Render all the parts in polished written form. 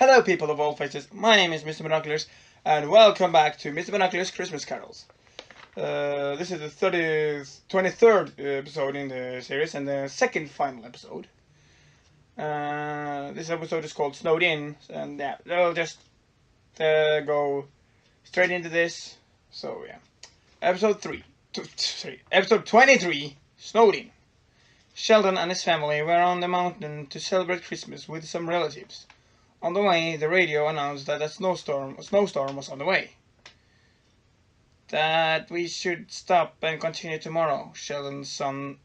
Hello people of all faces, my name is Mr. Binoculars and welcome back to Mr. Binoculars Christmas Carols. This is the 23rd episode in the series and the second final episode. This episode is called Snowed In, and yeah, I'll just go straight into this. So yeah, episode 23, Snowed In. Sheldon and his family were on the mountain to celebrate Christmas with some relatives. On the way, the radio announced that a snowstorm was on the way. That we should stop and continue tomorrow, Sheldon's son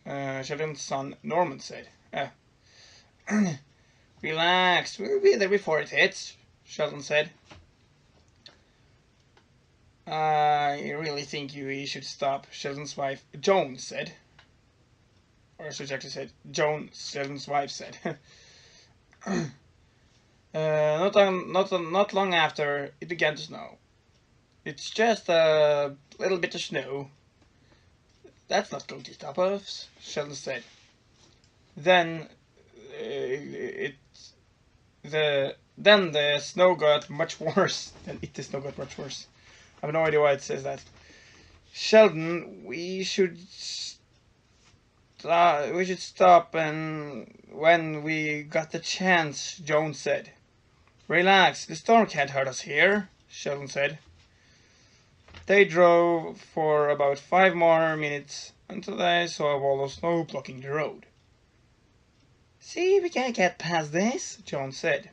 Norman said. Relax, we'll be there before it hits, Sheldon said. I really think we should stop, Sheldon's wife, Joan, said. Or I should actually say, Sheldon's wife said. Not long after, it began to snow. It's just a little bit of snow. That's not going to stop us, Sheldon said. Then the snow got much worse. The snow got much worse. I have no idea why it says that. Sheldon, we should stop and when we got the chance, Joan said. Relax, the storm can't hurt us here, Sheldon said. They drove for about 5 more minutes until they saw a wall of snow blocking the road. See, we can't get past this, Joan said.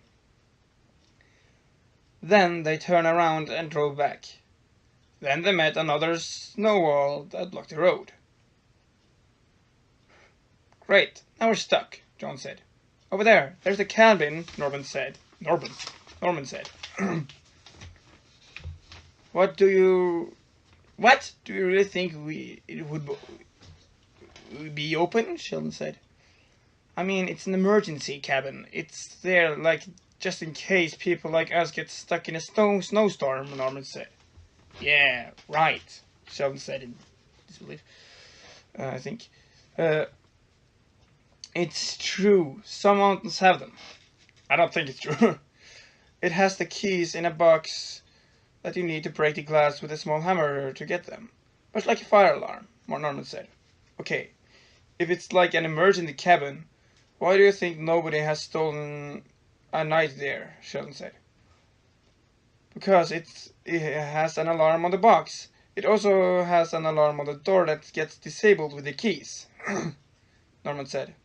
Then they turned around and drove back. Then they met another snow wall that blocked the road. Great, now we're stuck, John said. Over there's the cabin, Norman said. What do you really think it would be open? Sheldon said. I mean, it's an emergency cabin. It's there, like, just in case people like us get stuck in a snowstorm, Norman said. Yeah, right, Sheldon said in disbelief. I think. It's true. Some mountains have them. I don't think it's true. It has the keys in a box that you need to break the glass with a small hammer to get them. Much like a fire alarm, Norman said. Okay, if it's like an emergency cabin, why do you think nobody has stolen a night there? Sheldon said. Because it has an alarm on the box. It also has an alarm on the door that gets disabled with the keys, Norman said.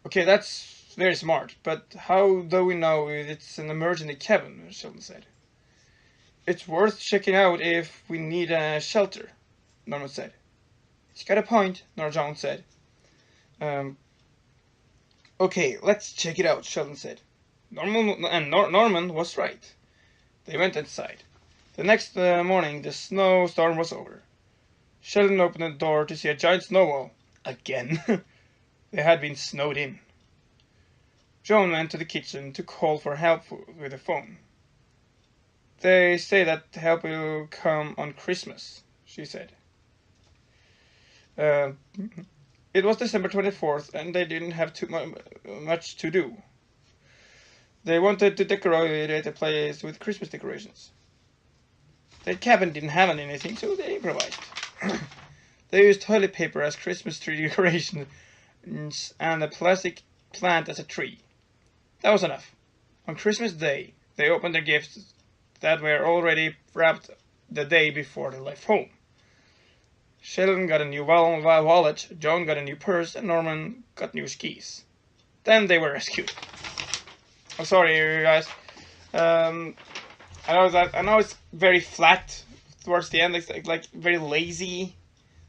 Okay, that's very smart, but how do we know it's an emergency cabin? Sheldon said. It's worth checking out if we need a shelter, Norman said. He's got a point, Joan said. Okay, let's check it out, Sheldon said. Norman was right. They went inside. The next morning, the snowstorm was over. Sheldon opened the door to see a giant snowball. Again. They had been snowed in. Joan went to the kitchen to call for help with the phone. They say that help will come on Christmas, she said. It was December 24th and they didn't have too much to do. They wanted to decorate the place with Christmas decorations. Their cabin didn't have anything, so they improvised. They used toilet paper as Christmas tree decoration and a plastic plant as a tree. That was enough. On Christmas Day, they opened their gifts that were already wrapped the day before they left home. Sheldon got a new wallet, Joan got a new purse, and Norman got new skis. Then they were rescued. I'm sorry, you guys. I know it's very flat towards the end, like very lazy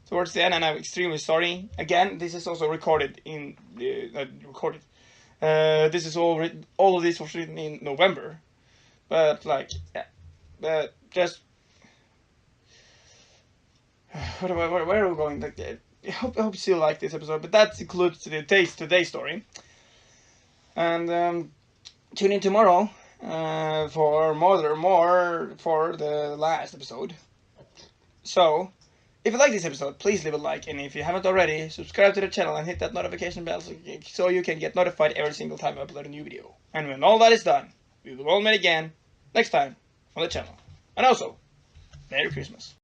towards the end, and I'm extremely sorry. Again, this is also recorded in this is all of this was written in November, but like, yeah, but just where are we going? Like, I hope you still like this episode, but that includes today's story, and tune in tomorrow for more for the last episode. So, If you like this episode, please leave a like, and if you haven't already, subscribe to the channel and hit that notification bell so you can get notified every single time I upload a new video. And when all that is done, we will all meet again next time on the channel. And also, Merry Christmas.